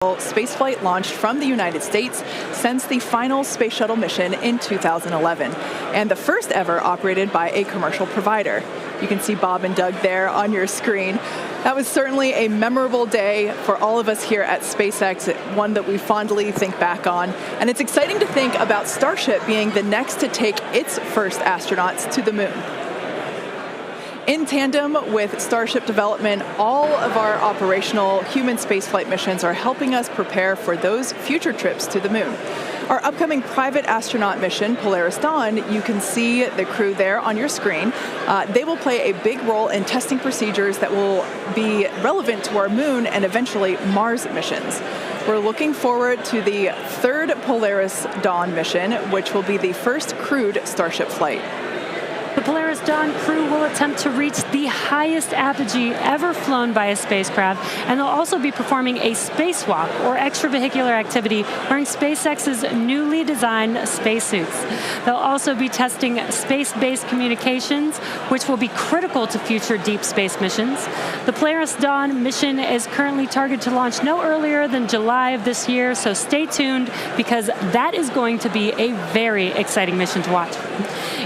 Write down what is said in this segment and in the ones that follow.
spaceflight launched from the United States since the final space shuttle mission in 2011, and the first ever operated by a commercial provider. You can see Bob and Doug there on your screen. That was certainly a memorable day for all of us here at SpaceX, one that we fondly think back on. And it's exciting to think about Starship being the next to take its first astronauts to the moon. In tandem with Starship development, all of our operational human spaceflight missions are helping us prepare for those future trips to the moon. Our upcoming private astronaut mission, Polaris Dawn, you can see the crew there on your screen. They will play a big role in testing procedures that will be relevant to our moon and eventually Mars missions. We're looking forward to the third Polaris Dawn mission, which will be the first crewed Starship flight. The Polaris Dawn crew will attempt to reach the highest apogee ever flown by a spacecraft, and they'll also be performing a spacewalk, or extravehicular activity, wearing SpaceX's newly designed spacesuits. They'll also be testing space-based communications, which will be critical to future deep space missions. The Polaris Dawn mission is currently targeted to launch no earlier than July of this year, so stay tuned, because that is going to be a very exciting mission to watch.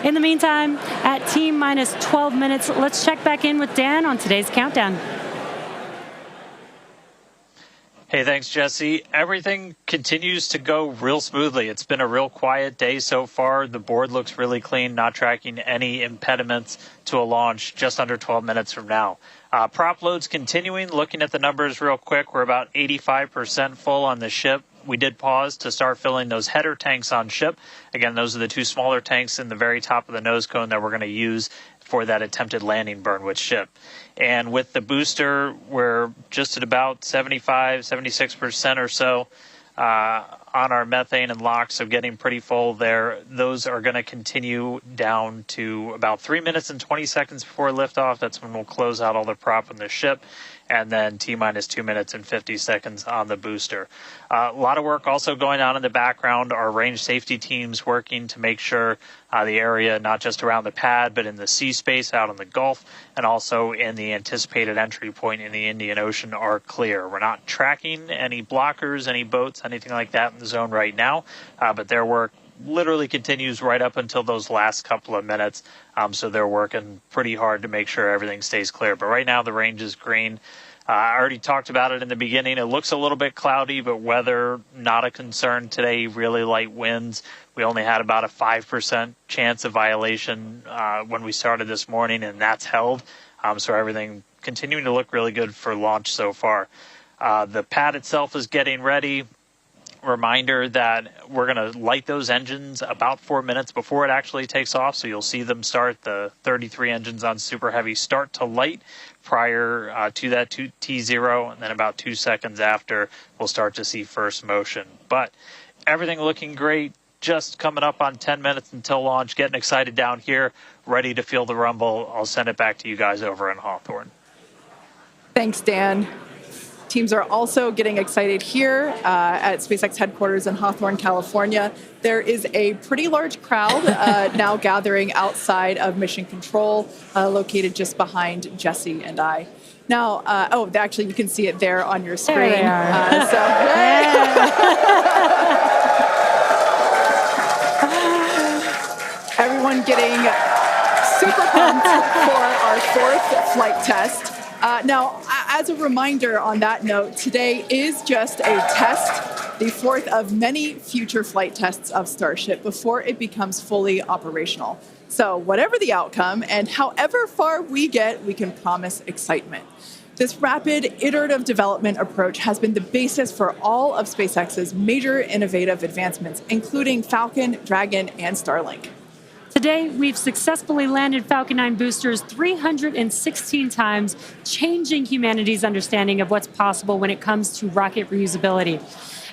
In the meantime, at T-minus 12 minutes, let's check back in with Dan on today's countdown. Hey, thanks, Jesse. Everything continues to go real smoothly. It's been a real quiet day so far. The board looks really clean, not tracking any impediments to a launch just under 12 minutes from now. Prop loads continuing. Looking at the numbers real quick, we're about 85% full on the ship. We did pause to start filling those header tanks on ship. Again, those are the two smaller tanks in the very top of the nose cone that we're going to use for that attempted landing burn with ship. And with the booster, we're just at about 75, 76% or so on our methane and LOX, so getting pretty full there. Those are going to continue down to about 3 minutes and 20 seconds before liftoff. That's when we'll close out all the prop on the ship. And then T-minus 2 minutes and 50 seconds on the booster. A lot of work also going on in the background. Our range safety teams working to make sure the area, not just around the pad, but in the sea space out in the Gulf, and also in the anticipated entry point in the Indian Ocean are clear. We're not tracking any blockers, any boats, anything like that in the zone right now, but their work literally continues right up until those last couple of minutes. So they're working pretty hard to make sure everything stays clear. But right now the range is green. I already talked about it in the beginning. It looks a little bit cloudy, but weather not a concern today. Really light winds. We only had about a 5% chance of violation when we started this morning, and that's held. So everything continuing to look really good for launch so far. The pad itself is getting ready. Reminder that we're going to light those engines about 4 minutes before it actually takes off. So you'll see them start, the 33 engines on Super Heavy start to light prior to that T0, and then about 2 seconds after we'll start to see first motion. But everything looking great, just coming up on 10 minutes until launch, getting excited down here, ready to feel the rumble. I'll send it back to you guys over in Hawthorne. Thanks, Dan. Teams are also getting excited here at SpaceX headquarters in Hawthorne, California. There is a pretty large crowd now gathering outside of Mission Control, located just behind Jesse and I. Now, actually, you can see it there on your screen. There they are. Everyone getting super pumped for our fourth flight test. Now, as a reminder on that note, today is just a test, the fourth of many future flight tests of Starship before it becomes fully operational. So whatever the outcome and however far we get, we can promise excitement. This rapid iterative development approach has been the basis for all of SpaceX's major innovative advancements, including Falcon, Dragon, and Starlink. Today, we've successfully landed Falcon 9 boosters 316 times, changing humanity's understanding of what's possible when it comes to rocket reusability.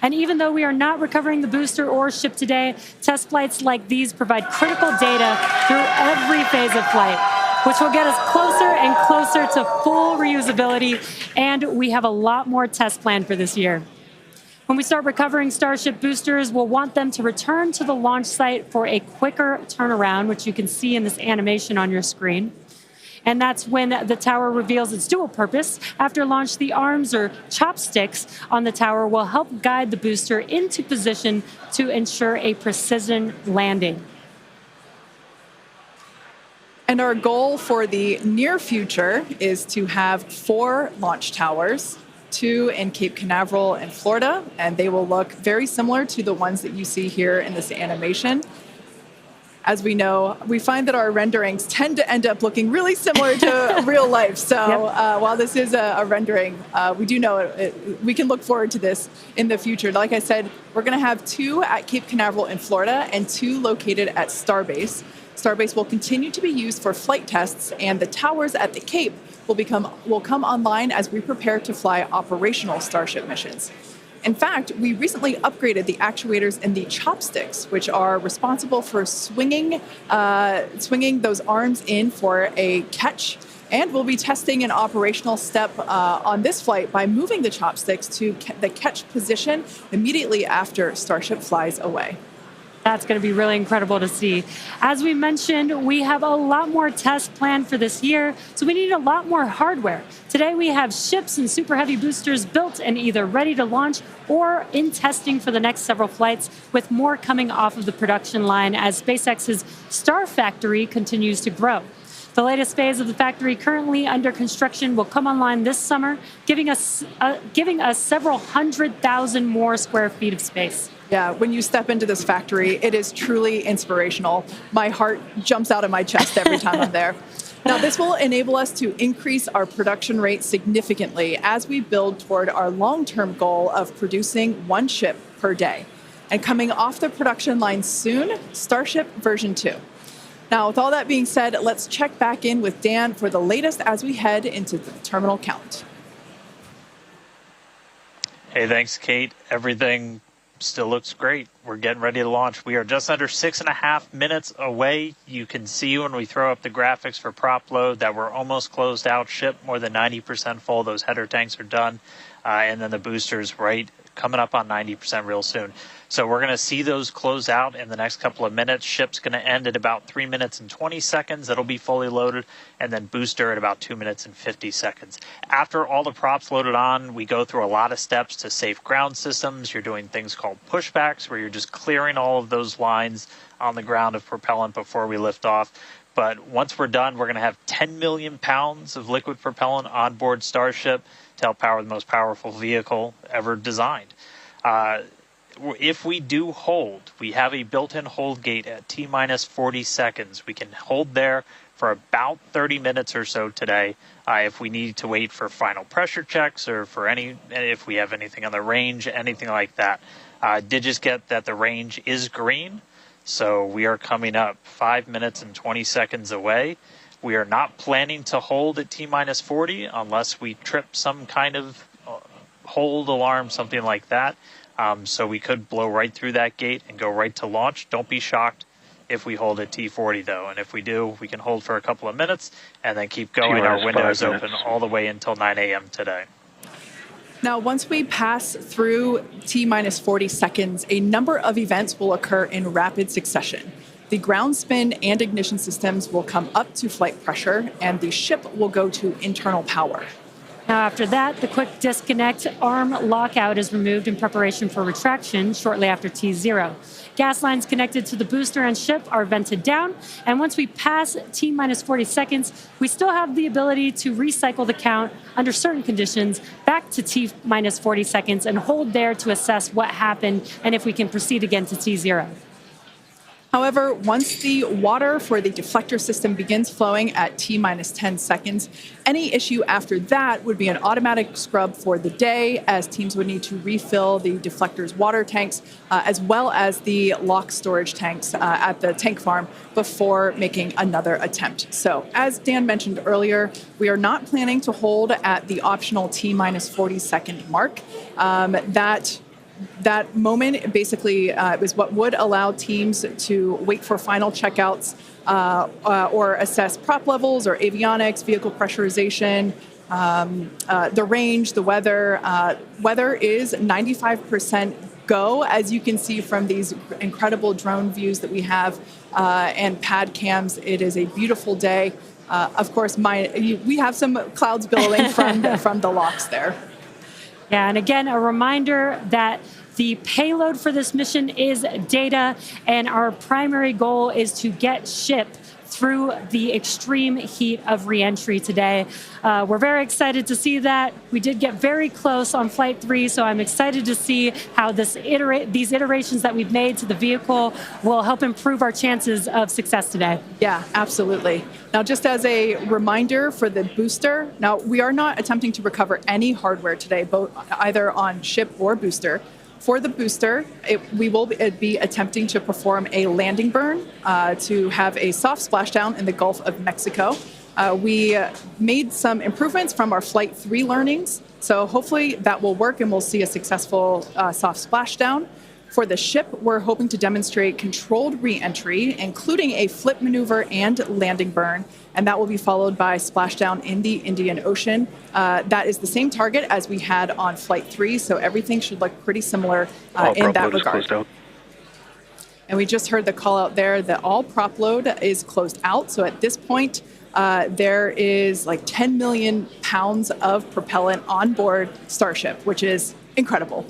And even though we are not recovering the booster or ship today, test flights like these provide critical data through every phase of flight, which will get us closer and closer to full reusability, and we have a lot more tests planned for this year. When we start recovering Starship boosters, we'll want them to return to the launch site for a quicker turnaround, which you can see in this animation on your screen. And that's when the tower reveals its dual purpose. After launch, the arms or chopsticks on the tower will help guide the booster into position to ensure a precision landing. And our goal for the near future is to have 4 launch towers, 2 in Cape Canaveral in Florida, and they will look very similar to the ones that you see here in this animation. As we know, we find that our renderings tend to end up looking really similar to real life. So while this is a rendering, we do know we can look forward to this in the future. Like I said, we're going to have 2 at Cape Canaveral in Florida and 2 located at Starbase. Starbase will continue to be used for flight tests, and the towers at the Cape will come online as we prepare to fly operational Starship missions. In fact, we recently upgraded the actuators in the chopsticks, which are responsible for swinging those arms in for a catch. And we'll be testing an operational step on this flight by moving the chopsticks to the catch position immediately after Starship flies away. That's going to be really incredible to see. As we mentioned, we have a lot more tests planned for this year, so we need a lot more hardware. Today we have ships and super heavy boosters built and either ready to launch or in testing for the next several flights, with more coming off of the production line as SpaceX's Star Factory continues to grow. The latest phase of the factory currently under construction will come online this summer, giving us several 100,000 more square feet of space. Yeah, when you step into this factory, it is truly inspirational. My heart jumps out of my chest every time I'm there. Now, this will enable us to increase our production rate significantly as we build toward our long-term goal of producing 1 ship per day. And coming off the production line soon, Starship version 2. Now, with all that being said, let's check back in with Dan for the latest as we head into the terminal count. Hey, thanks, Kate. Everything still looks great. We're getting ready to launch. We are just under 6.5 minutes away. You can see when we throw up the graphics for prop load that we're almost closed out. Ship more than 90% full. Those header tanks are done. And then the boosters coming up on 90% real soon. So we're going to see those close out in the next couple of minutes. Ship's going to end at about 3 minutes and 20 seconds. It'll be fully loaded. And then booster at about 2 minutes and 50 seconds. After all the props loaded on, we go through a lot of steps to safe ground systems. You're doing things called pushbacks, where you're just clearing all of those lines on the ground of propellant before we lift off. But once we're done, we're going to have 10 million pounds of liquid propellant on board Starship to help power the most powerful vehicle ever designed. If we do hold, we have a built-in hold gate at T-minus 40 seconds. We can hold there for about 30 minutes or so today. If we need to wait for final pressure checks or for if we have anything on the range, anything like that. Did just get that the range is green. So we are coming up 5 minutes and 20 seconds away. We are not planning to hold at T-minus 40 unless we trip some kind of hold alarm, something like that. So we could blow right through that gate and go right to launch. Don't be shocked if we hold at T40, though. And if we do, we can hold for a couple of minutes and then keep going. Our window is open all the way until 9 a.m. today. Now, once we pass through T-minus 40 seconds, a number of events will occur in rapid succession. The ground spin and ignition systems will come up to flight pressure, and the ship will go to internal power. Now, after that, the quick disconnect arm lockout is removed in preparation for retraction shortly after T0. Gas lines connected to the booster and ship are vented down, and once we pass T-minus 40 seconds, we still have the ability to recycle the count under certain conditions back to T-minus 40 seconds and hold there to assess what happened and if we can proceed again to T0. However, once the water for the deflector system begins flowing at T-minus 10 seconds, any issue after that would be an automatic scrub for the day, as teams would need to refill the deflector's water tanks, as well as the lock storage tanks at the tank farm before making another attempt. So, as Dan mentioned earlier, we are not planning to hold at the optional T-minus 40 second mark. That moment basically is what would allow teams to wait for final checkouts or assess prop levels or avionics, vehicle pressurization, the range, the weather. Weather is 95% go, as you can see from these incredible drone views that we have and pad cams. It is a beautiful day. Of course, we have some clouds billowing from the LOX there. Yeah, and again, a reminder that the payload for this mission is data, and our primary goal is to get ship through the extreme heat of reentry today. We're very excited to see that. We did get very close on Flight 3, so I'm excited to see how these iterations that we've made to the vehicle will help improve our chances of success today. Yeah, absolutely. Now, just as a reminder for the booster, now we are not attempting to recover any hardware today, both either on ship or booster. For the booster, we will be attempting to perform a landing burn to have a soft splashdown in the Gulf of Mexico. We made some improvements from our Flight 3 learnings, so hopefully that will work and we'll see a successful soft splashdown. For the ship, we're hoping to demonstrate controlled re-entry, including a flip maneuver and landing burn, and that will be followed by splashdown in the Indian Ocean. That is the same target as we had on Flight 3, so everything should look pretty similar in that regard. And we just heard the call out there that all prop load is closed out, so at this point, there is like 10 million pounds of propellant on board Starship, which is incredible.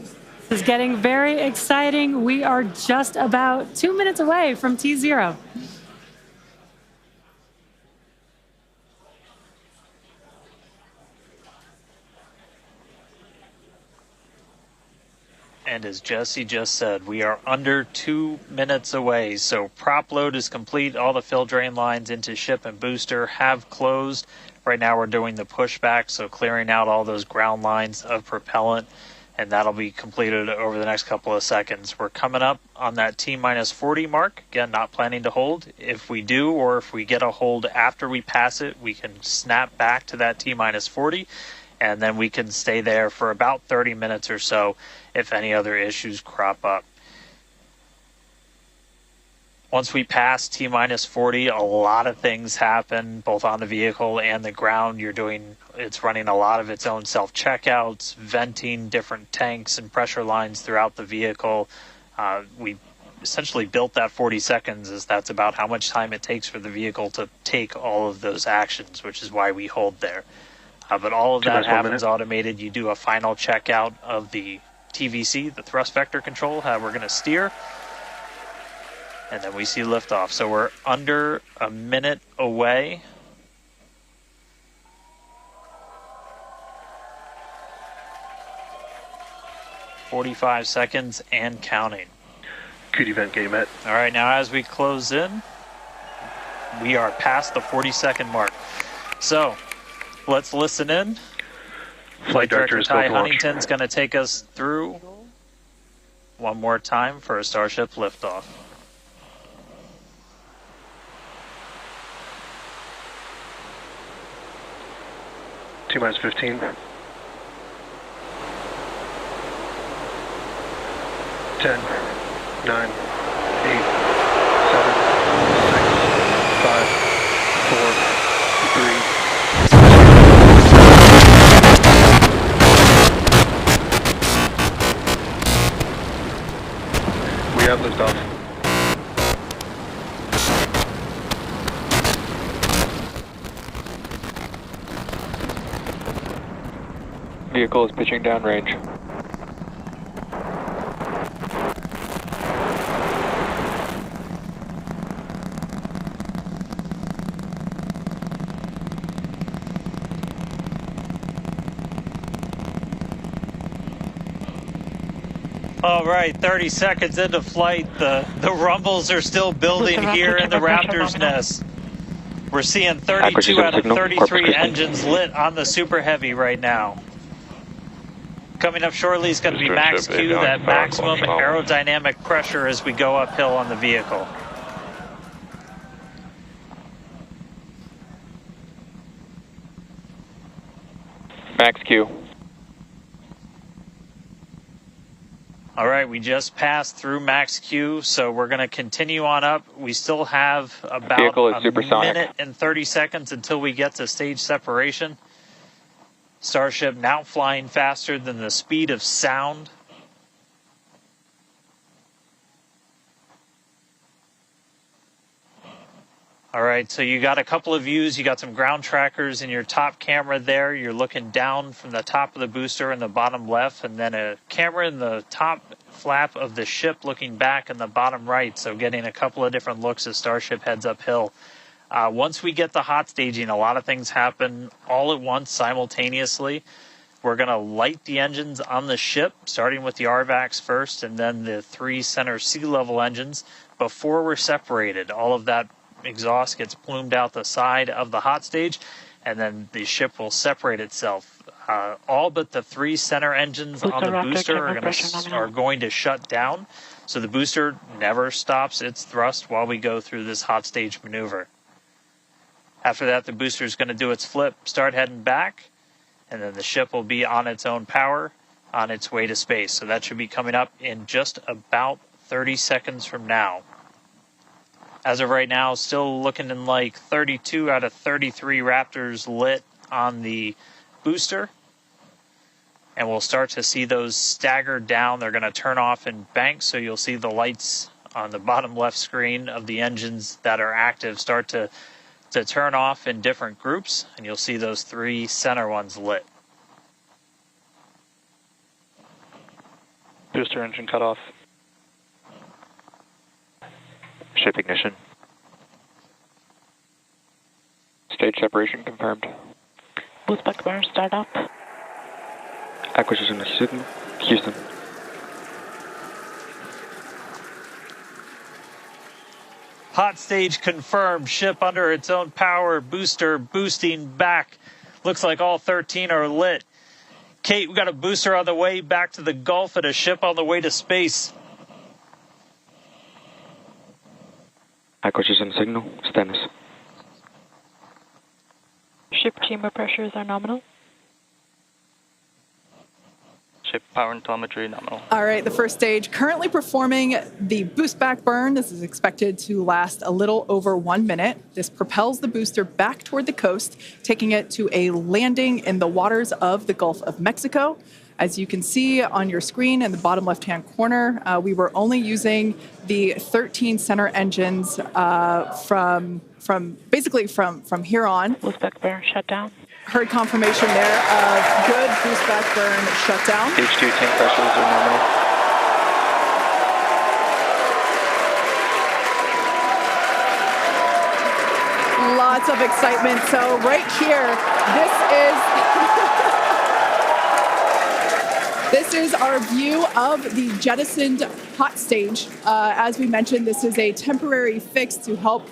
This is getting very exciting. We are just about 2 minutes away from T0. And as Jesse just said, we are under 2 minutes away. So prop load is complete. All the fill drain lines into ship and booster have closed. Right now we're doing the pushback, so clearing out all those ground lines of propellant. And that'll be completed over the next couple of seconds. We're coming up on that T-minus 40 mark. Again, not planning to hold. If we do, or if we get a hold after we pass it, we can snap back to that T-minus 40, and then we can stay there for about 30 minutes or so if any other issues crop up. Once we pass T-minus 40, a lot of things happen, both on the vehicle and the ground. It's running a lot of its own self-checkouts, venting different tanks and pressure lines throughout the vehicle. We essentially built that 40 seconds as that's about how much time it takes for the vehicle to take all of those actions, which is why we hold there. But all of that happens automated. You do a final checkout of the TVC, the thrust vector control, how we're going to steer. And then we see liftoff. So we're under a minute away. "45 seconds and counting. Good event, game met. All right, now as we close in, we are past the 40-second mark. So let's listen in. Flight Director Ty Huntington's going to take us through one more time for a Starship liftoff. T-minus 15. 10, 9, 8, 7, 6, 5, 4, 3. We have liftoff. Vehicle is pitching downrange. All right, 30 seconds into flight. The rumbles are still building here in the Raptor's nest. We're seeing 32 out of 33 engines lit on the Super Heavy right now. Coming up shortly is going to be max Q, that maximum aerodynamic pressure as we go uphill on the vehicle. Max Q. All right, we just passed through max Q, so we're going to continue on up. We still have about a minute and 30 seconds until we get to stage separation. Starship now flying faster than the speed of sound. All right, so you got a couple of views. You got some ground trackers in your top camera there. You're looking down from the top of the booster in the bottom left, and then a camera in the top flap of the ship looking back in the bottom right, so getting a couple of different looks as Starship heads uphill. Once we get the hot staging, a lot of things happen all at once simultaneously. We're going to light the engines on the ship, starting with the RVACs first, and then the 3 center sea level engines before we're separated. All of that exhaust gets plumed out the side of the hot stage, and then the ship will separate itself. All but the 3 center engines on the booster are going to shut down, so the booster never stops its thrust while we go through this hot stage maneuver. After that, the booster is going to do its flip, start heading back, and then the ship will be on its own power on its way to space. So that should be coming up in just about 30 seconds from now. As of right now, still looking in like 32 out of 33 Raptors lit on the booster. And we'll start to see those stagger down. They're going to turn off in banks, so you'll see the lights on the bottom left screen of the engines that are active start to turn off in different groups, and you'll see those 3 center ones lit. Booster engine cut off. Ship ignition. Stage separation confirmed. Boost back burn start up. Acquisition signal. Houston. Hot stage confirmed. Ship under its own power. Booster boosting back. Looks like all 13 are lit. Kate, we got a booster on the way back to the Gulf and a ship on the way to space. Acquisition signal. Status. Ship chamber pressures are nominal. Ship power and telemetry nominal. All right, the first stage currently performing the boost back burn. This is expected to last a little over 1 minute. This propels the booster back toward the coast, taking it to a landing in the waters of the Gulf of Mexico. As you can see on your screen in the bottom left-hand corner, we were only using the 13 center engines from here on. Boost back burn shut down. Heard confirmation there of good boost back burn shutdown. H2 tank pressures are nominal. Lots of excitement. So right here, this is our view of the jettisoned hot stage. As we mentioned, this is a temporary fix to help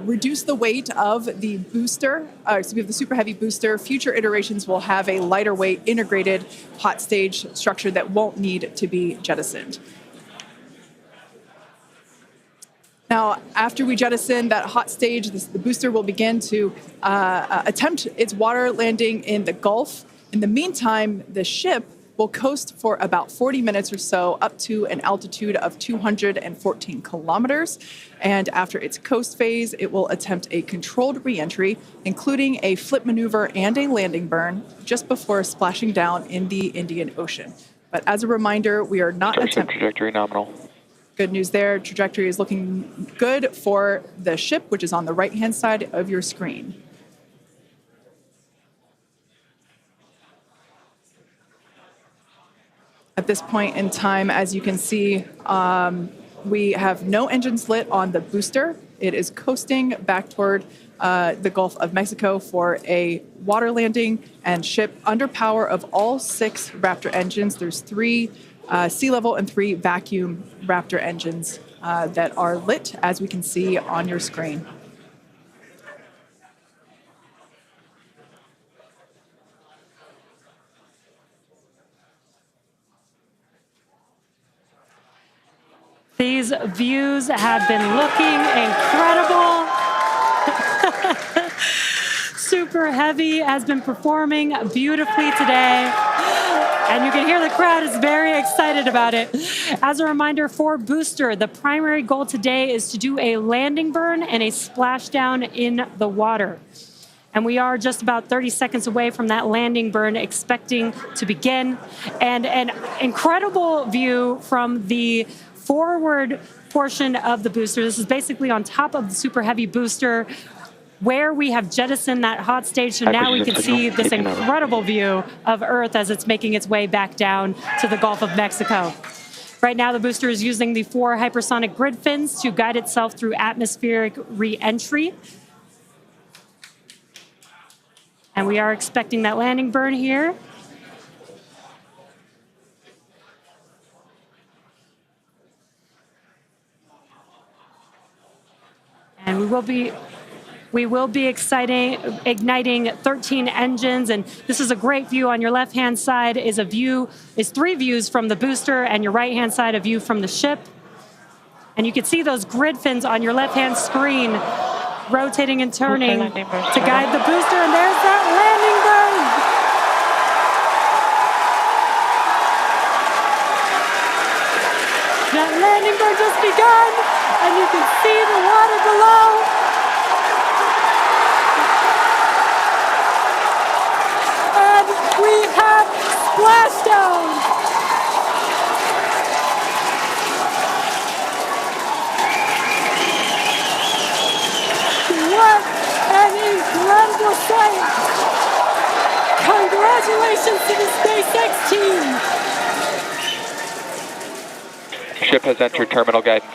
reduce the weight of the booster, the Super Heavy booster. Future iterations will have a lighter weight integrated hot stage structure that won't need to be jettisoned. Now, after we jettison that hot stage, the booster will begin to attempt its water landing in the Gulf. In the meantime, the ship will coast for about 40 minutes or so up to an altitude of 214 kilometers. And after its coast phase, it will attempt a controlled reentry, including a flip maneuver and a landing burn, just before splashing down in the Indian Ocean. But as a reminder, we are not attempting... Trajectory nominal. Good news there. Trajectory is looking good for the ship, which is on the right-hand side of your screen. At this point in time, as you can see, we have no engines lit on the booster. It is coasting back toward the Gulf of Mexico for a water landing and ship under power of all 6 Raptor engines. There's 3 sea level and 3 vacuum Raptor engines that are lit, as we can see on your screen. These views have been looking incredible. Super Heavy has been performing beautifully today. And you can hear the crowd is very excited about it. As a reminder for Booster, the primary goal today is to do a landing burn and a splashdown in the water. And we are just about 30 seconds away from that landing burn expecting to begin. And an incredible view from the forward portion of the booster. This is basically on top of the Super Heavy booster, where we have jettisoned that hot stage. So now we can see this incredible view of Earth as it's making its way back down to the Gulf of Mexico. Right now, the booster is using the 4 hypersonic grid fins to guide itself through atmospheric re-entry. And we are expecting that landing burn here. And we will be igniting 13 engines, and this is a great view. On your left-hand side is 3 views from the booster, and your right-hand side a view from the ship. And you can see those grid fins on your left-hand screen rotating and turning to guide the booster, and there's that landing burn. That landing burn just begun, and you can see the water below. We have splashdown. What an incredible sight. Congratulations to the SpaceX team. Ship has entered terminal guidance.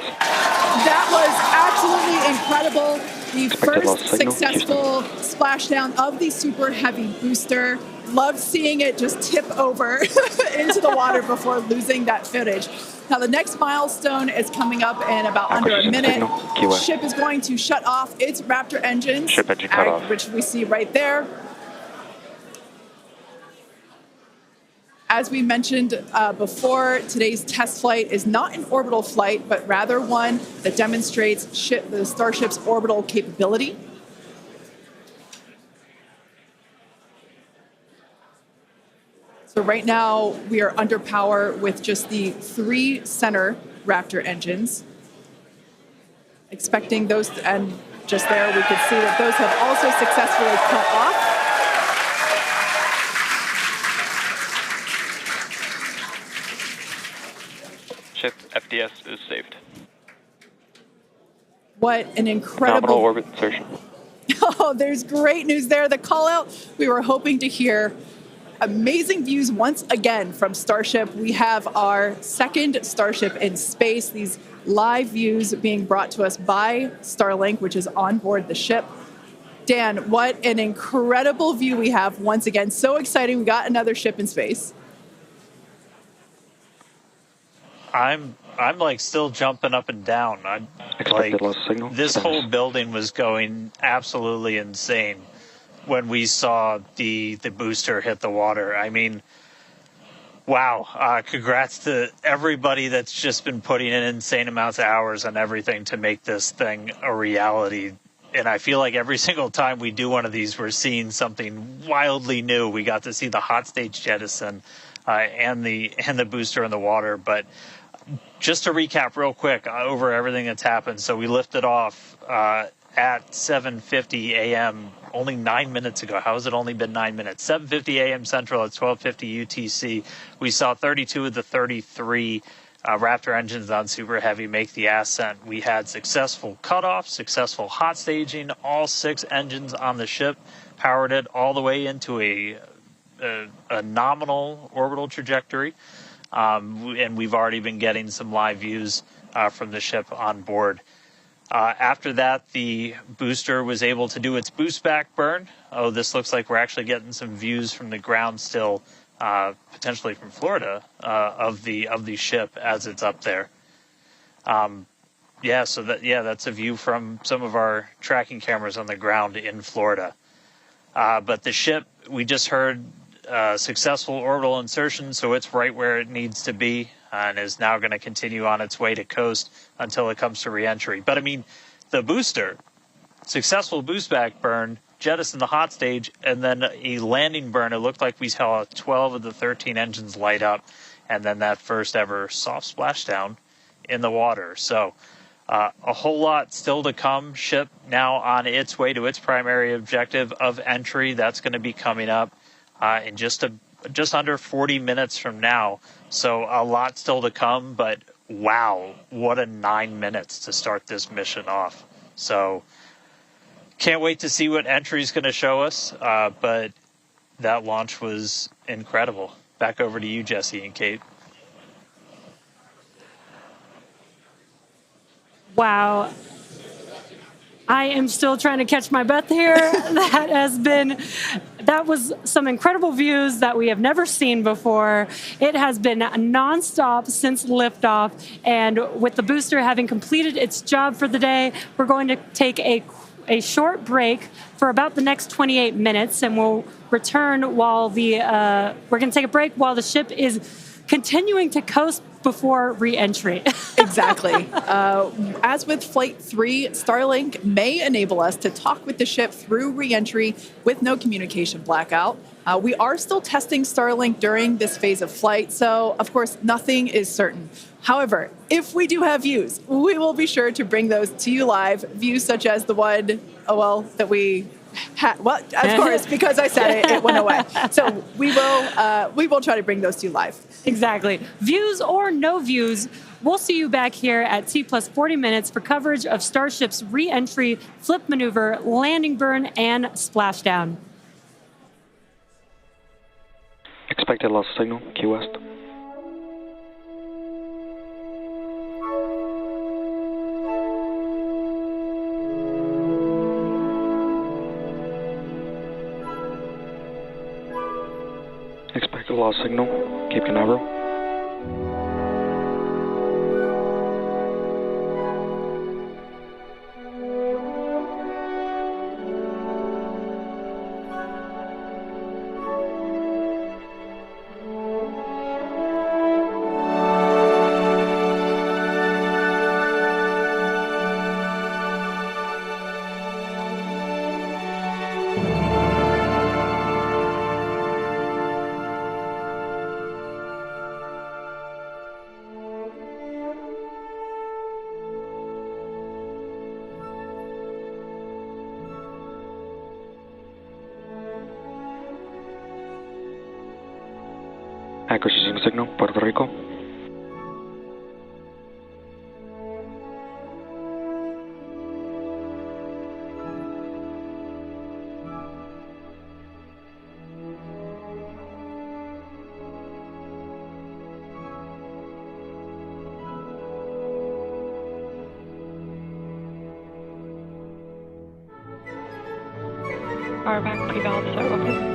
That was absolutely incredible. The first successful splashdown of the Super Heavy booster. Loved seeing it just tip over into the water before losing that footage. Now the next milestone is coming up in about under a minute. Ship is going to shut off its Raptor engines, Ship engine cut off, which we see right there. As we mentioned before, today's test flight is not an orbital flight, but rather one that demonstrates the Starship's orbital capability. So right now, we are under power with just the 3 center Raptor engines. Expecting those, and just there we could see that those have also successfully cut off. Ship FDS is saved. What an incredible... Nominal orbit insertion. Oh, there's great news there. The call out we were hoping to hear. Amazing views once again from Starship. We have our second Starship in space. These live views being brought to us by Starlink, which is on board the ship. Dan, what an incredible view we have once again. So exciting. We got another ship in space. I'm like still jumping up and down. This whole building was going absolutely insane when we saw the booster hit the water. I mean, wow. Congrats to everybody that's just been putting in insane amounts of hours on everything to make this thing a reality. And I feel like every single time we do one of these, we're seeing something wildly new. We got to see the hot stage jettison and the booster in the water. But just to recap real quick over everything that's happened. So we lifted off at 7:50 a.m. only 9 minutes ago. How has it only been 9 minutes? 7:50 a.m. Central at 12:50 UTC. We saw 32 of the 33 Raptor engines on Super Heavy make the ascent. We had successful cutoff, successful hot staging. All 6 engines on the ship powered it all the way into a nominal orbital trajectory. And we've already been getting some live views from the ship on board. After that, the booster was able to do its boost back burn. Oh, this looks like we're actually getting some views from the ground still, potentially from Florida, of the ship as it's up there. That's a view from some of our tracking cameras on the ground in Florida. But the ship, we just heard successful orbital insertion, so it's right where it needs to be, and is now going to continue on its way to coast until it comes to reentry. But I mean, the booster, successful boost back burn, jettison the hot stage, and then a landing burn. It looked like we saw 12 of the 13 engines light up, and then that first ever soft splashdown in the water. So a whole lot still to come. Ship now on its way to its primary objective of entry. That's going to be coming up in just under 40 minutes from now. So a lot still to come, but wow, what a 9 minutes to start this mission off. So can't wait to see what entry's going to show us, but that launch was incredible. Back over to you, Jesse and Kate. Wow. I am still trying to catch my breath here. That was some incredible views that we have never seen before. It has been nonstop since liftoff, and with the booster having completed its job for the day, we're going to take a short break for about the next 28 minutes, and we'll return while we're going to take a break while the ship is continuing to coast before re-entry. Exactly. As with Flight 3, Starlink may enable us to talk with the ship through re-entry with no communication blackout. We are still testing Starlink during this phase of flight, so of course nothing is certain. However, if we do have views, we will be sure to bring those to you live. Views such as the one, that we had. Well, of course, because I said it, it went away. So we will try to bring those to you live. Exactly. Views or no views, we'll see you back here at T plus 40 minutes for coverage of Starship's re-entry, flip maneuver, landing burn, and splashdown. Expected loss signal, Key West. Expected loss signal, Cape Canaveral. Acquisition signal, Puerto Rico. Our back pre-valves are open.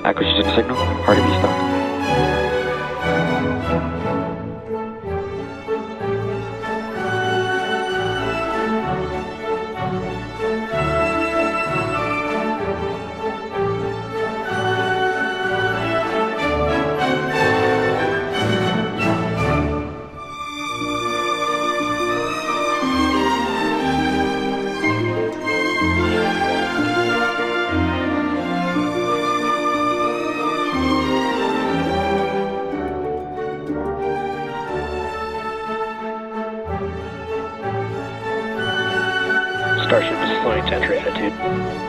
Acquisition signal, hard to be stopped. Starship is slowing to entry attitude.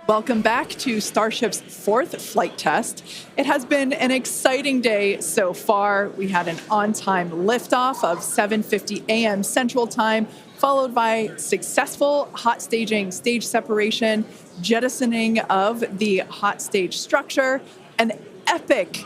Welcome back to Starship's fourth flight test. It has been an exciting day so far. We had an on-time liftoff of 7:50 a.m. Central Time, followed by successful hot staging, stage separation, jettisoning of the hot stage structure, an epic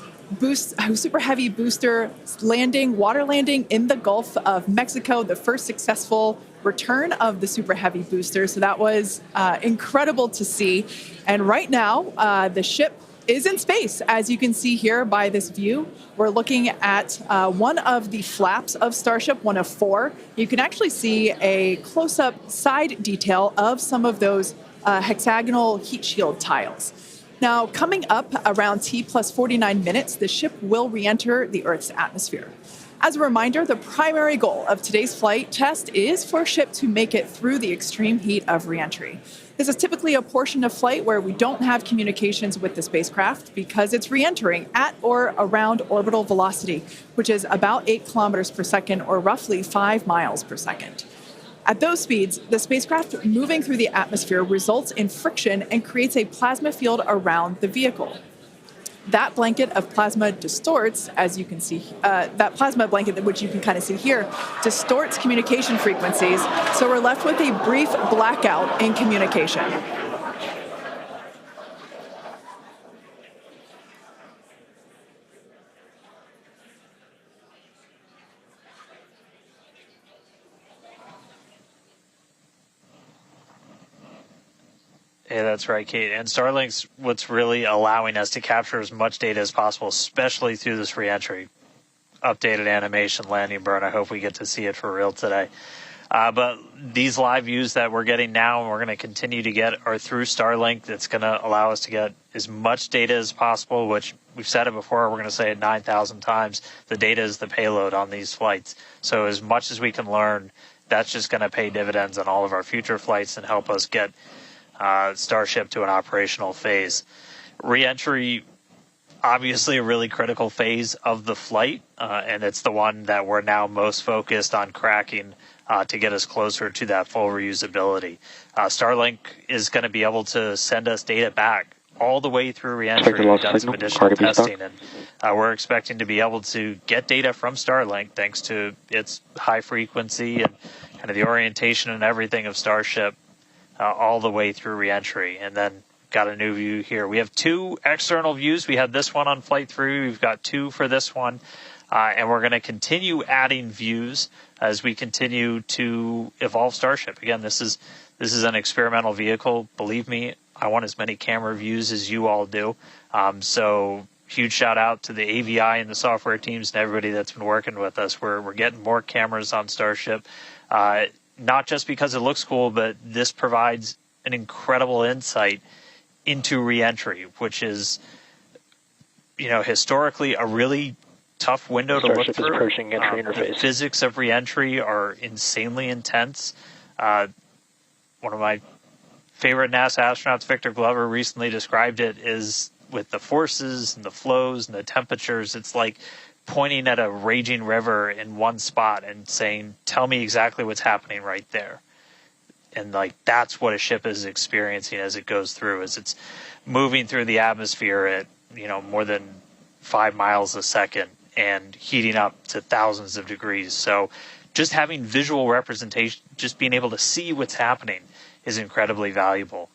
super heavy booster landing, water landing in the Gulf of Mexico, the first successful return of the super heavy booster. So that was incredible to see. And right now, the ship is in space. As you can see here by this view, we're looking at one of the flaps of Starship, one of four. You can actually see a close-up side detail of some of those hexagonal heat shield tiles. Now, coming up around T plus 49 minutes, the ship will re-enter the Earth's atmosphere. As a reminder, the primary goal of today's flight test is for a ship to make it through the extreme heat of re-entry. This is typically a portion of flight where we don't have communications with the spacecraft because it's re-entering at or around orbital velocity, which is about 8 kilometers per second or roughly 5 miles per second. At those speeds, the spacecraft moving through the atmosphere results in friction and creates a plasma field around the vehicle. That blanket of plasma distorts, as you can see, that plasma blanket, which you can kind of see here, distorts communication frequencies, so we're left with a brief blackout in communication. Yeah, that's right, Kate. And Starlink's what's really allowing us to capture as much data as possible, especially through this reentry. Updated animation landing burn. I hope we get to see it for real today. But these live views that we're getting now and we're going to continue to get are through Starlink. That's going to allow us to get as much data as possible, which we've said it before. We're going to say it 9,000 times. The data is the payload on these flights. So as much as we can learn, that's just going to pay dividends on all of our future flights and help us get Starship to an operational phase. Reentry, obviously a really critical phase of the flight, and it's the one that we're now most focused on cracking to get us closer to that full reusability. Starlink is going to be able to send us data back all the way through reentry. We've done some additional testing, and we're expecting to be able to get data from Starlink thanks to its high frequency and kind of the orientation and everything of Starship all the way through reentry. And then got a new view here. We have two external views. We had this one on Flight 3. We've got two for this one. And we're going to continue adding views as we continue to evolve Starship. Again, this is an experimental vehicle. Believe me, I want as many camera views as you all do. So huge shout out to the AVI and the software teams and everybody that's been working with us. We're getting more cameras on Starship, not just because it looks cool, but this provides an incredible insight into reentry, which is, historically a really tough window to look through. Approaching entry interface. The physics of reentry are insanely intense. One of my favorite NASA astronauts, Victor Glover, recently described it as with the forces and the flows and the temperatures, it's like pointing at a raging river in one spot and saying, tell me exactly what's happening right there. And that's what a ship is experiencing as it goes through, as it's moving through the atmosphere at, more than 5 miles a second and heating up to thousands of degrees. So just having visual representation, just being able to see what's happening is incredibly valuable.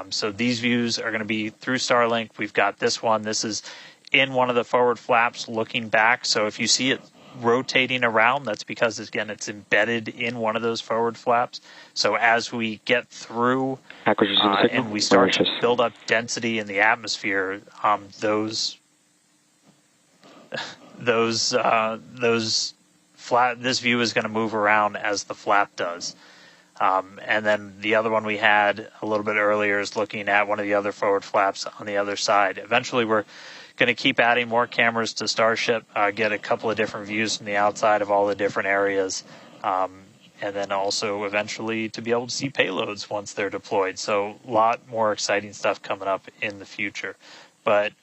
So these views are going to be through Starlink. We've got this one. This is in one of the forward flaps looking back. So if you see it rotating around, that's because, again, it's embedded in one of those forward flaps. So as we get through and we start to build up density in the atmosphere, this view is going to move around as the flap does. And then the other one we had a little bit earlier is looking at one of the other forward flaps on the other side. Eventually, we're going to keep adding more cameras to Starship, get a couple of different views from the outside of all the different areas, and then also eventually to be able to see payloads once they're deployed. So a lot more exciting stuff coming up in the future. But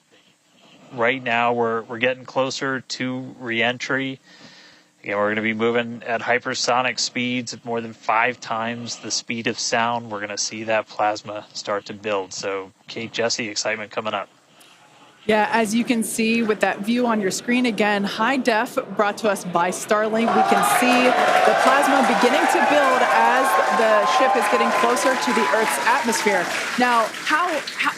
right now we're getting closer to reentry. Again, we're going to be moving at hypersonic speeds at more than 5 times the speed of sound. We're going to see that plasma start to build. So, Kate, Jesse, excitement coming up. Yeah, as you can see with that view on your screen, again, high def brought to us by Starlink. We can see the plasma beginning to build as the ship is getting closer to the Earth's atmosphere. Now,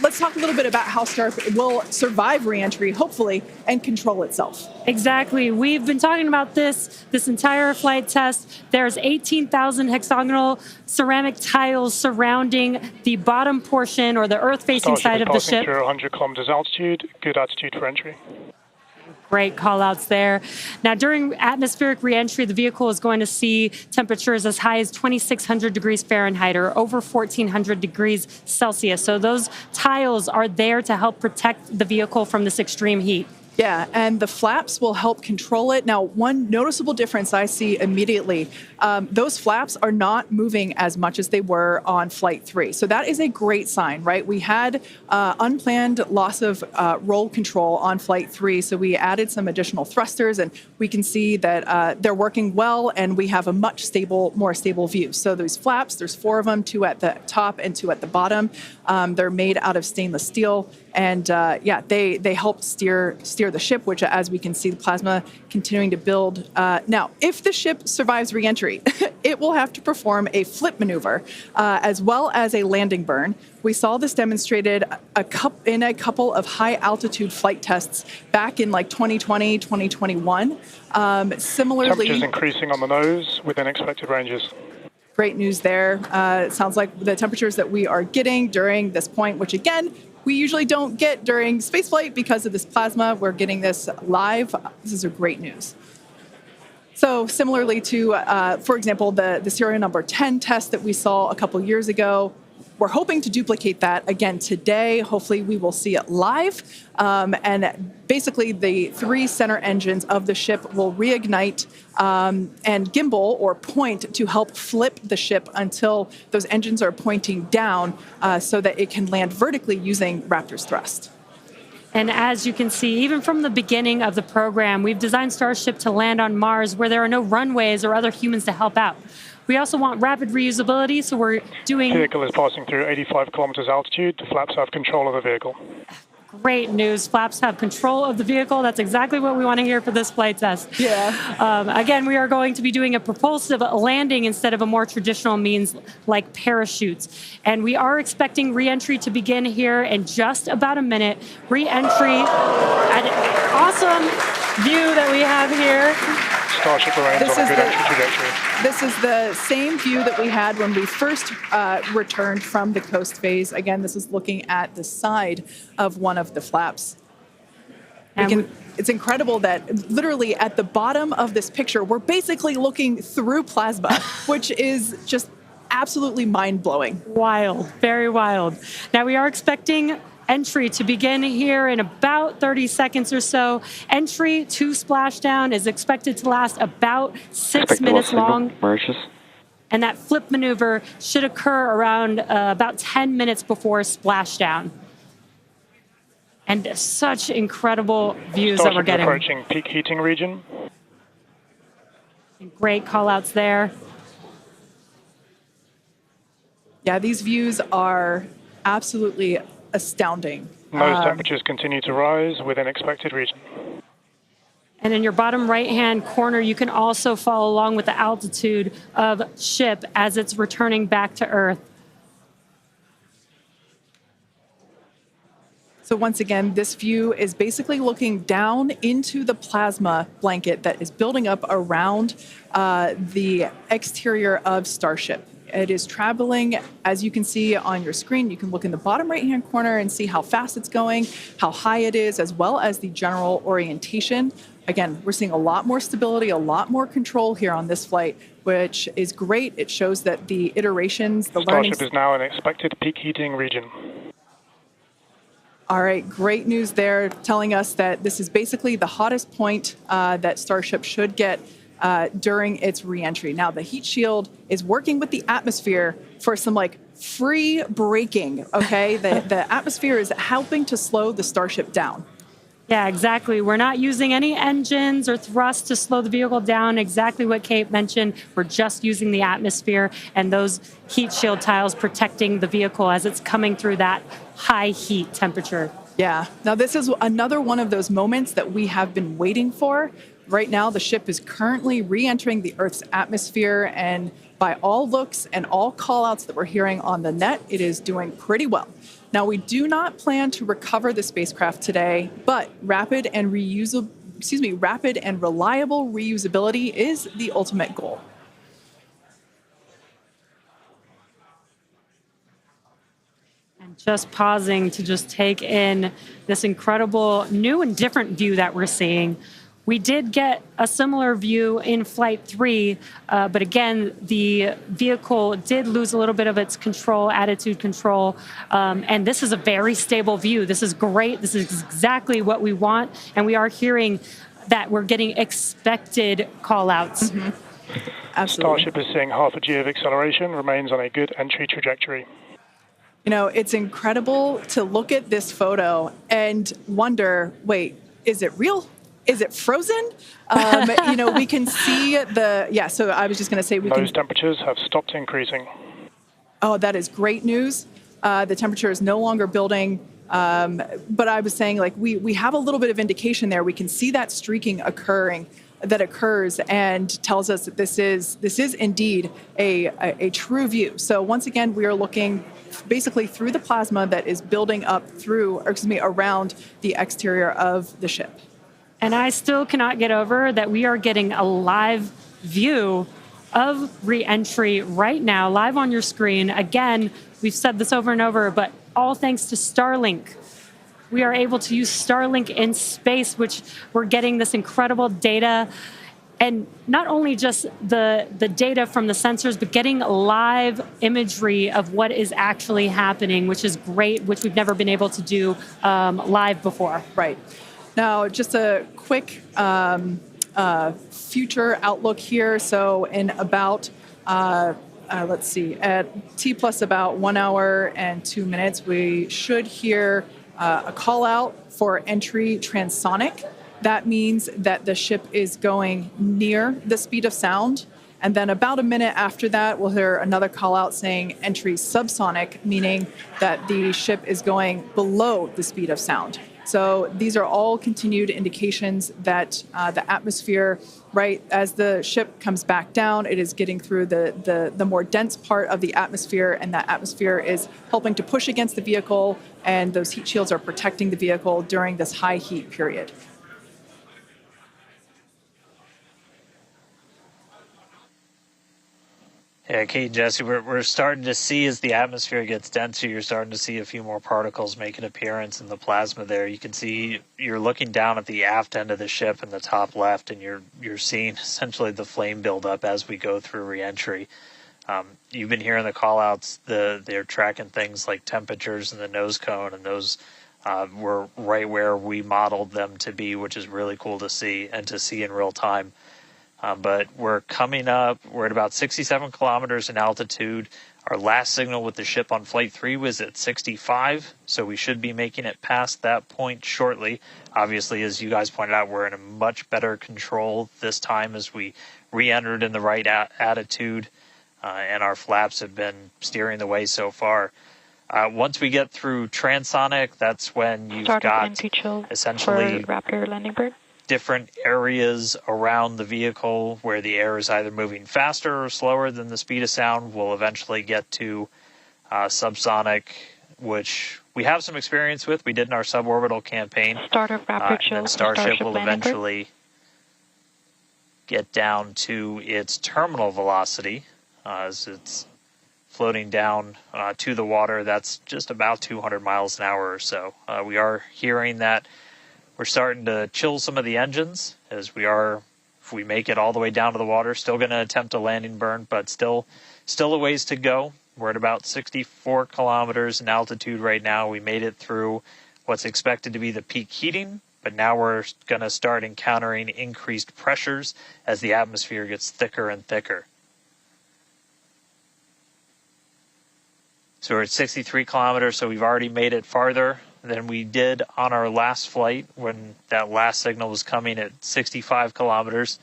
let's talk a little bit about how Starship will survive reentry, hopefully, and control itself. Exactly. We've been talking about this entire flight test. There's 18,000 hexagonal ceramic tiles surrounding the bottom portion or the Earth-facing side of the ship. Through 100 kilometers altitude, good altitude for entry. Great call-outs there. Now, during atmospheric reentry, the vehicle is going to see temperatures as high as 2,600 degrees Fahrenheit or over 1,400 degrees Celsius. So those tiles are there to help protect the vehicle from this extreme heat. Yeah, and the flaps will help control it. Now, one noticeable difference I see immediately, those flaps are not moving as much as they were on Flight 3. So that is a great sign, right? We had unplanned loss of roll control on Flight 3, so we added some additional thrusters, and we can see that they're working well, and we have a much more stable view. So those flaps, there's 4 of them, 2 at the top and 2 at the bottom. They're made out of stainless steel. And they help steer the ship, which, as we can see, the plasma continuing to build. Now, if the ship survives reentry, it will have to perform a flip maneuver as well as a landing burn. We saw this demonstrated in a couple of high-altitude flight tests back in 2020, 2021. Similarly, temperatures increasing on the nose within expected ranges. Great news there. It sounds like the temperatures that we are getting during this point, which again, we usually don't get during spaceflight because of this plasma. We're getting this live. This is a great news. So similarly to, for example, the serial number 10 test that we saw a couple years ago, we're hoping to duplicate that again today. Hopefully we will see it live. And basically the 3 center engines of the ship will reignite and gimbal or point to help flip the ship until those engines are pointing down so that it can land vertically using Raptor's thrust. And as you can see, even from the beginning of the program, we've designed Starship to land on Mars where there are no runways or other humans to help out. We also want rapid reusability, so we're doing... The vehicle is passing through 85 kilometers altitude. The flaps have control of the vehicle. Great news. Flaps have control of the vehicle. That's exactly what we want to hear for this flight test. Yeah. Again, we are going to be doing a propulsive landing instead of a more traditional means like parachutes. And we are expecting re-entry to begin here in just about a minute. Re-entry, an awesome view that we have here. Starship remains on a good entry trajectory. This is the same view that we had when we first returned from the coast phase. Again, this is looking at the side of one of the flaps. It's incredible that literally at the bottom of this picture, we're basically looking through plasma, which is just absolutely mind-blowing. Wild, very wild. Now we are expecting entry to begin here in about 30 seconds or so. Entry to splashdown is expected to last about 6 minutes long. And that flip maneuver should occur around about 10 minutes before splashdown. And such incredible views that we're getting. Approaching peak heating region. Great call-outs there. Yeah, these views are absolutely astounding. Nose temperatures continue to rise within expected region. And in your bottom right-hand corner, you can also follow along with the altitude of ship as it's returning back to Earth. So once again, this view is basically looking down into the plasma blanket that is building up around the exterior of Starship. It is traveling, as you can see on your screen. You can look in the bottom right-hand corner and see how fast it's going, how high it is, as well as the general orientation. Again, we're seeing a lot more stability, a lot more control here on this flight, which is great. It shows that the iterations, the learning... Starship is now in expected peak heating region. All right, great news there, telling us that this is basically the hottest point that Starship should get during its re-entry. Now, the heat shield is working with the atmosphere for some free braking, okay? The atmosphere is helping to slow the Starship down. Yeah, exactly. We're not using any engines or thrust to slow the vehicle down. Exactly what Kate mentioned. We're just using the atmosphere and those heat shield tiles protecting the vehicle as it's coming through that high heat temperature. Yeah. Now, this is another one of those moments that we have been waiting for. Right now, the ship is currently re-entering the Earth's atmosphere, and by all looks and all call-outs that we're hearing on the net, it is doing pretty well. Now, we do not plan to recover the spacecraft today, but rapid and reliable reusability is the ultimate goal. And just pausing to just take in this incredible new and different view that we're seeing. We did get a similar view in Flight 3, but again, the vehicle did lose a little bit of its control, attitude control, and this is a very stable view. This is great. This is exactly what we want, and we are hearing that we're getting expected call-outs. Mm-hmm. Absolutely. Starship is seeing half a G of acceleration, remains on a good entry trajectory. You know, it's incredible to look at this photo and wonder, wait, is it real? Is it frozen? We can see so I was just going to say Those temperatures have stopped increasing. Oh, that is great news. The temperature is no longer building. But I was saying, we have a little bit of indication there. We can see that streaking that occurs and tells us that this is indeed a true view. So once again, we are looking basically through the plasma that is building up around the exterior of the ship. And I still cannot get over that we are getting a live view of re-entry right now, live on your screen. Again, we've said this over and over, but all thanks to Starlink. We are able to use Starlink in space, which we're getting this incredible data. And not only just the data from the sensors, but getting live imagery of what is actually happening, which is great, which we've never been able to do live before. Right. Now, just a quick future outlook here. So in about, let's see, at T plus about 1 hour and 2 minutes, we should hear a call out for entry transonic. That means that the ship is going near the speed of sound. And then about a minute after that, we'll hear another call out saying entry subsonic, meaning that the ship is going below the speed of sound. So these are all continued indications that the atmosphere, right, as the ship comes back down, it is getting through the more dense part of the atmosphere, and that atmosphere is helping to push against the vehicle, and those heat shields are protecting the vehicle during this high heat period. Yeah, Kate and Jesse, we're starting to see as the atmosphere gets denser, you're starting to see a few more particles make an appearance in the plasma there. You can see you're looking down at the aft end of the ship in the top left, and you're seeing essentially the flame build up as we go through reentry. You've been hearing the call-outs. They're tracking things like temperatures in the nose cone, and those were right where we modeled them to be, which is really cool to see and to see in real time. But we're coming up, we're at about 67 kilometers in altitude. Our last signal with the ship on Flight 3 was at 65, so we should be making it past that point shortly. Obviously, as you guys pointed out, we're in a much better control this time as we re-entered in the right attitude, and our flaps have been steering the way so far. Once we get through transonic, that's when you've got essentially Raptor landing bird. Different areas around the vehicle where the air is either moving faster or slower than the speed of sound. We'll eventually get to subsonic, which we have some experience with. We did in our suborbital campaign. Start of rapid chill. And then Starship will eventually get down to its terminal velocity as it's floating down to the water. That's just about 200 miles an hour or so. We are hearing that we're starting to chill some of the engines as we are, if we make it all the way down to the water, still going to attempt a landing burn, but still a ways to go. We're at about 64 kilometers in altitude right now. We made it through what's expected to be the peak heating, but now we're going to start encountering increased pressures as the atmosphere gets thicker and thicker. So we're at 63 kilometers, so we've already made it farther than we did on our last flight when that last signal was coming at 65 kilometers.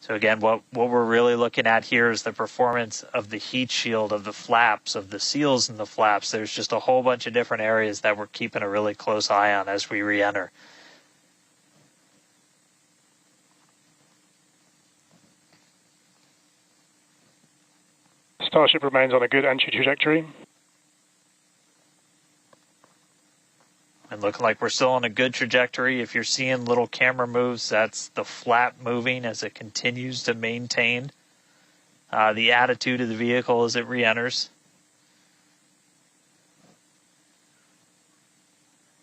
So again, what we're really looking at here is the performance of the heat shield, of the flaps, of the seals in the flaps. There's just a whole bunch of different areas that we're keeping a really close eye on as we re-enter. Starship remains on a good entry trajectory. And looking like we're still on a good trajectory. If you're seeing little camera moves, that's the flap moving as it continues to maintain the attitude of the vehicle as it re-enters.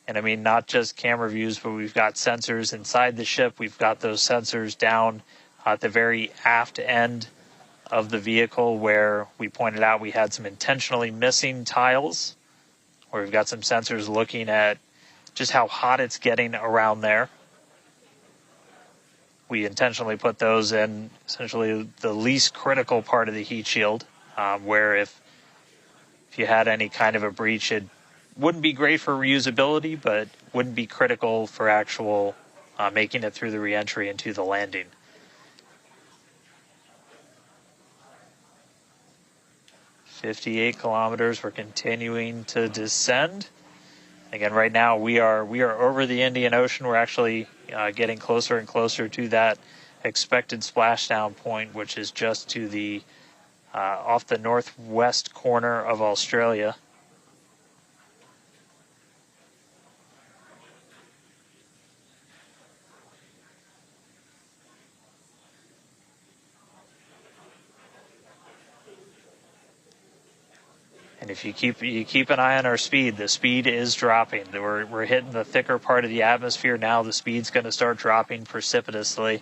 And I mean, not just camera views, but we've got sensors inside the ship. We've got those sensors down at the very aft end of the vehicle where we pointed out we had some intentionally missing tiles, where we've got some sensors looking at just how hot it's getting around there. We intentionally put those in essentially the least critical part of the heat shield, where if you had any kind of a breach, it wouldn't be great for reusability, but wouldn't be critical for actual making it through the reentry into the landing. "58 kilometers, we're continuing to descend. Again, right now we are over the Indian Ocean. We're actually getting closer and closer to that expected splashdown point, which is just to the off the northwest corner of Australia. And if you keep an eye on our speed, the speed is dropping. We're hitting the thicker part of the atmosphere now. The speed's going to start dropping precipitously.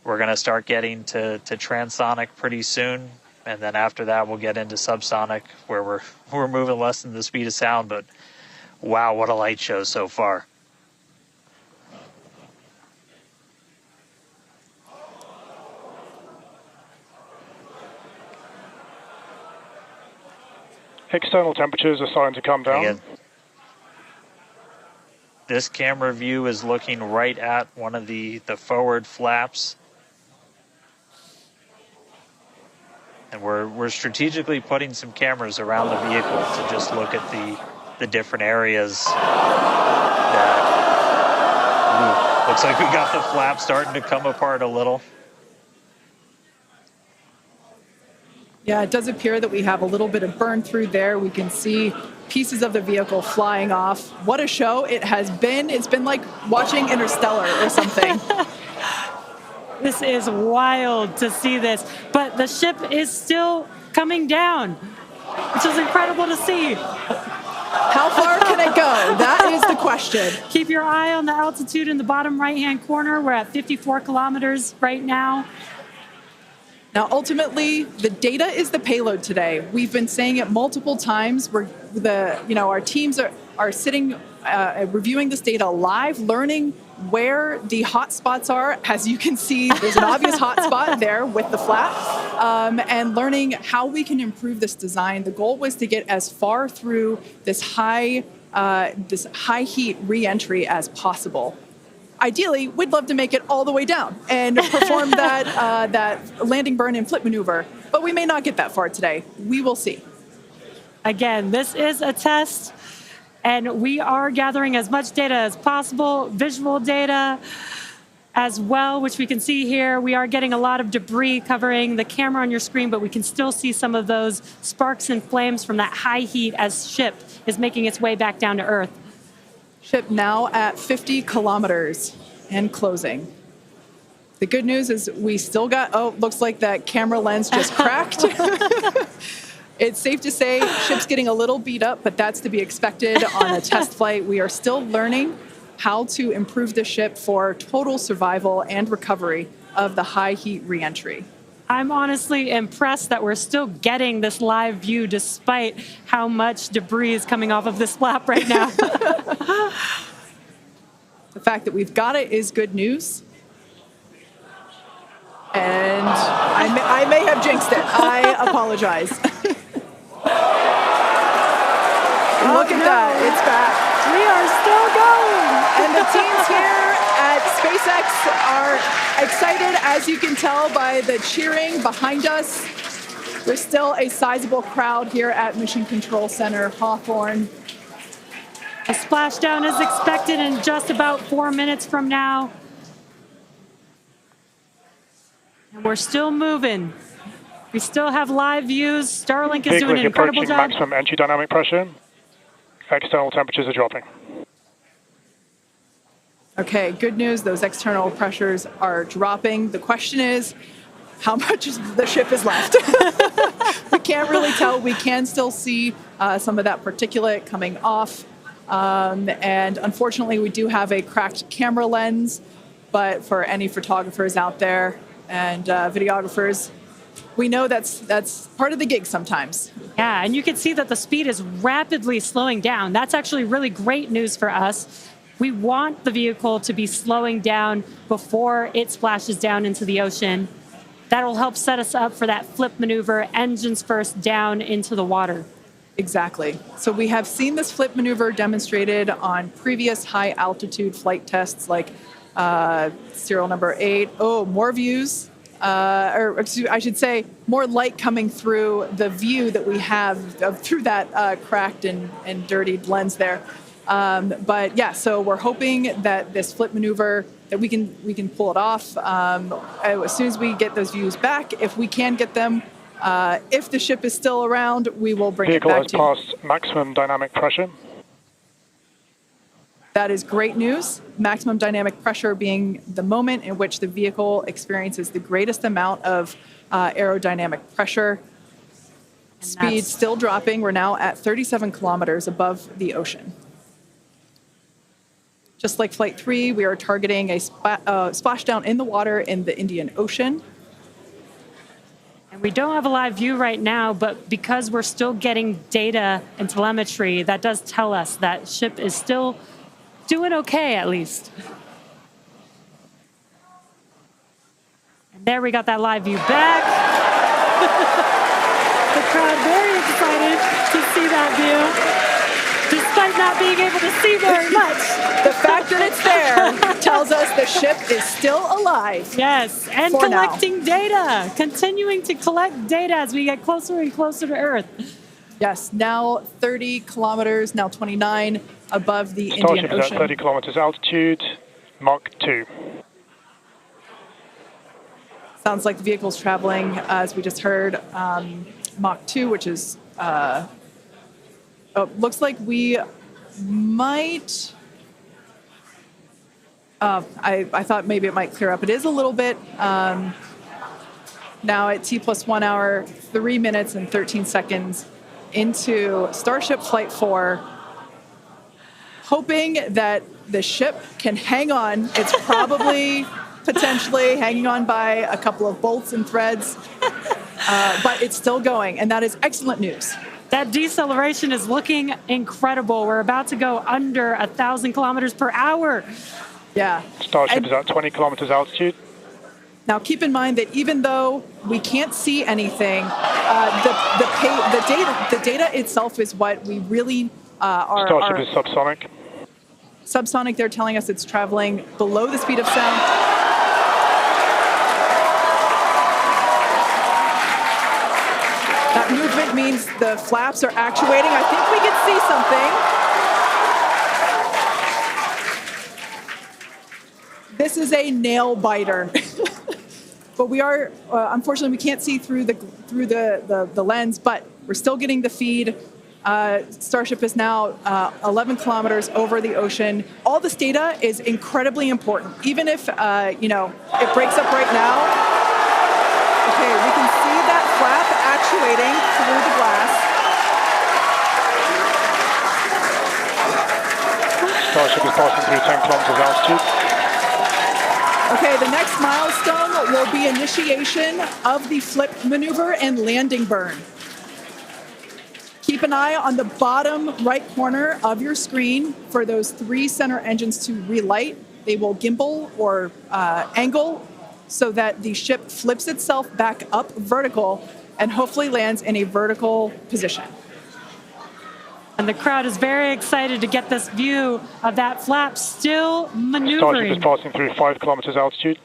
We're going to start getting to transonic pretty soon, and then after that we'll get into subsonic, where we're moving less than the speed of sound. But wow, what a light show so far! External temperatures are starting to come down. Again, this camera view is looking right at one of the forward flaps. And we're strategically putting some cameras around the vehicle to just look at the different areas that looks like we got the flap starting to come apart a little. Yeah, it does appear that we have a little bit of burn through there. We can see pieces of the vehicle flying off. What a show it has been. It's been like watching Interstellar or something. This is wild to see this, but the ship is still coming down, which is incredible to see. How far can it go? That is the question. Keep your eye on the altitude in the bottom right-hand corner. We're at 54 kilometers right now. Now, ultimately, the data is the payload today. We've been saying it multiple times. Our teams are sitting, reviewing this data live, learning where the hot spots are. As you can see, there's an obvious hot spot there with the flap, and learning how we can improve this design. The goal was to get as far through this high heat re-entry as possible. Ideally, we'd love to make it all the way down and perform that landing burn and flip maneuver, but we may not get that far today. We will see. Again, this is a test, and we are gathering as much data as possible, visual data as well, which we can see here. We are getting a lot of debris covering the camera on your screen, but we can still see some of those sparks and flames from that high heat as ship is making its way back down to Earth. Ship now at 50 kilometers and closing. The good news is we still got, looks like that camera lens just cracked. It's safe to say ship's getting a little beat up, but that's to be expected on a test flight. We are still learning how to improve the ship for total survival and recovery of the high heat reentry. I'm honestly impressed that we're still getting this live view despite how much debris is coming off of this flap right now. The fact that we've got it is good news. And I may have jinxed it. I apologize. Look at that. It's back. We are still going. And the teams here at SpaceX are excited, as you can tell by the cheering behind us. There's still a sizable crowd here at Mission Control Center, Hawthorne. A splashdown is expected in just about 4 minutes from now. And we're still moving. We still have live views. Starlink is doing an incredible job. Maximum entry dynamic pressure. External temperatures are dropping. Okay, good news. Those external pressures are dropping. The question is, how much of the ship is left? We can't really tell. We can still see some of that particulate coming off. And unfortunately, we do have a cracked camera lens. But for any photographers out there and videographers, we know that's part of the gig sometimes. Yeah, and you can see that the speed is rapidly slowing down. That's actually really great news for us. We want the vehicle to be slowing down before it splashes down into the ocean. That'll help set us up for that flip maneuver, engines first down into the water. Exactly. So we have seen this flip maneuver demonstrated on previous high altitude flight tests like serial number 8. Oh, more views. Or I should say, more light coming through the view that we have through that cracked and dirtied lens there. But yeah, so we're hoping that this flip maneuver, that we can pull it off as soon as we get those views back. If we can get them, if the ship is still around, we will bring it back to you. Vehicle has passed maximum dynamic pressure. That is great news. Maximum dynamic pressure being the moment in which the vehicle experiences the greatest amount of aerodynamic pressure. Speed still dropping. We're now at 37 kilometers above the ocean. Just like Flight 3, we are targeting a splashdown in the water in the Indian Ocean. And we don't have a live view right now, but because we're still getting data and telemetry, that does tell us that ship is still doing okay, at least. And there we got that live view back. The crowd very excited to see that view, despite not being able to see very much. The fact that it's there tells us the ship is still alive. Yes, and collecting data, continuing to collect data as we get closer and closer to Earth. Yes, now 30 kilometers, now 29 above the Indian Starship is Ocean. at 30 kilometers altitude, Mach 2. Sounds like the vehicle's traveling, as we just heard, Mach 2, which is, looks like we might, I thought maybe it might clear up. It is a little bit, now at T plus 1 hour, 3 minutes and 13 seconds into Starship Flight 4, hoping that the ship can hang on. It's probably potentially hanging on by a couple of bolts and threads, but it's still going, and that is excellent news. That deceleration is looking incredible. We're about to go under 1,000 kilometers per hour. Yeah. Starship is at 20 kilometers altitude. Now, keep in mind that even though we can't see anything, the data itself is what we really are. Starship is subsonic. Subsonic, they're telling us it's traveling below the speed of sound. That movement means the flaps are actuating. I think we can see something. This is a nail biter. But we are, unfortunately, we can't see through the lens, but we're still getting the feed. Starship is now 11 kilometers over the ocean. All this data is incredibly important, even if, it breaks up right now. Okay, we can see that flap actuating through the glass. Starship is passing through 10 kilometers altitude. Okay, the next milestone will be initiation of the flip maneuver and landing burn. Keep an eye on the bottom right corner of your screen for those 3 center engines to relight. They will gimbal or angle so that the ship flips itself back up vertical and hopefully lands in a vertical position. And the crowd is very excited to get this view of that flap still maneuvering. Starship is passing through 5 kilometers altitude.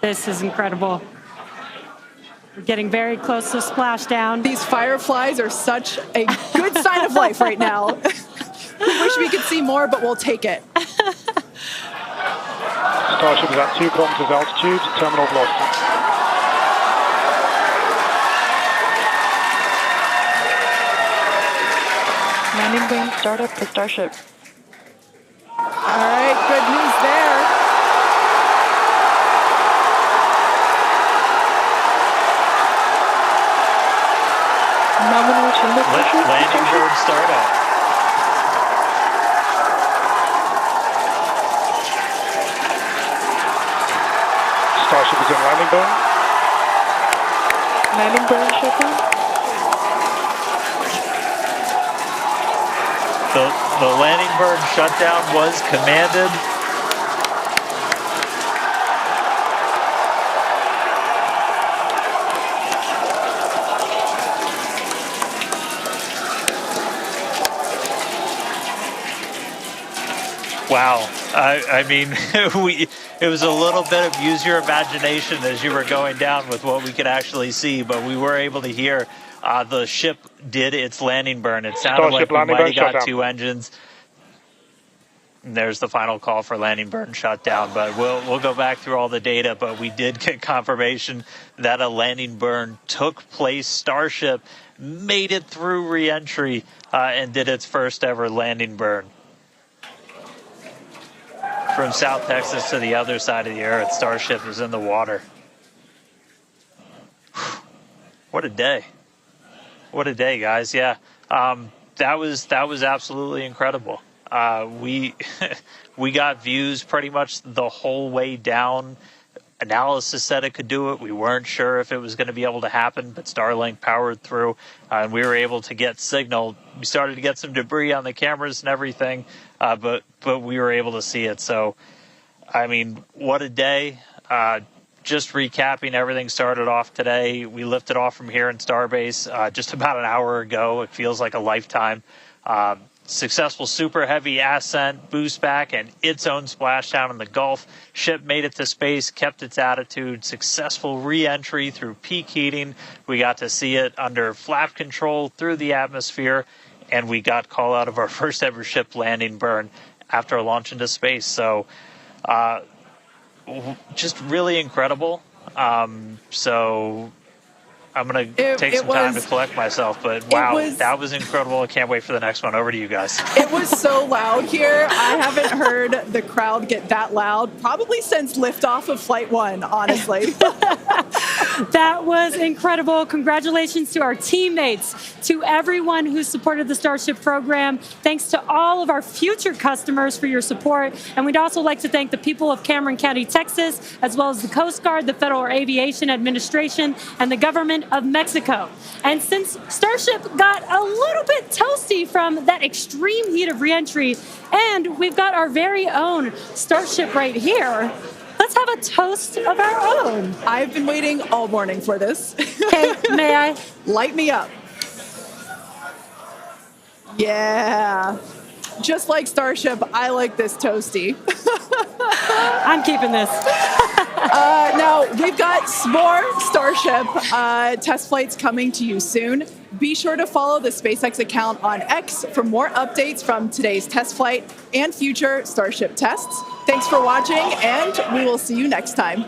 This is incredible. We're getting very close to splashdown. These fireflies are such a good sign of life right now. We wish we could see more, but we'll take it. Starship is at 2 kilometers altitude, terminal velocity. Landing burn startup for Starship. All right, good news there. Nominal chamber pressure. Landing burn startup. Starship is in landing burn. Landing burn shutdown. The landing burn shutdown was commanded. Wow. I mean, it was a little bit of use your imagination as you were going down with what we could actually see, but we were able to hear the ship did its landing burn. It sounded Starship like we might have got shutdown. 2 engines. And there's the final call for landing burn shutdown, but we'll go back through all the data, but we did get confirmation that a landing burn took place. Starship made it through re-entry and did its first ever landing burn. from South Texas to the other side of the Earth. Starship is in the water. What a day. What a day, guys. Yeah, that was absolutely incredible. We we got views pretty much the whole way down. Analysis said it could do it. We weren't sure if it was going to be able to happen, but Starlink powered through, and we were able to get signal. We started to get some debris on the cameras and everything, but we were able to see it. So, I mean, what a day. Just recapping, everything started off today. We lifted off from here in Starbase just about an hour ago. It feels like a lifetime. Successful super heavy ascent, boost back, and its own splashdown in the Gulf. Ship made it to space, kept its attitude. Successful re-entry through peak heating. We got to see it under flap control through the atmosphere, and we got call out of our first ever ship landing burn after a launch into space. So, just really incredible. So I'm going to take some time to collect myself, but wow, that was incredible. I can't wait for the next one. Over to you guys. It was so loud here. I haven't heard the crowd get that loud probably since liftoff of Flight 1, honestly. That was incredible. Congratulations to our teammates, to everyone who supported the Starship program. Thanks to all of our future customers for your support. And we'd also like to thank the people of Cameron County, Texas, as well as the Coast Guard, the Federal Aviation Administration, and the government of Mexico. And since Starship got a little bit toasty from that extreme heat of reentry, and we've got our very own Starship right here, let's have a toast of our own. I've been waiting all morning for this. Okay, may I? Light me up. Yeah. Just like Starship, I like this toasty. I'm keeping this. Now, we've got more Starship test flights coming to you soon. Be sure to follow the SpaceX account on X for more updates from today's test flight and future Starship tests. Thanks for watching, and we will see you next time.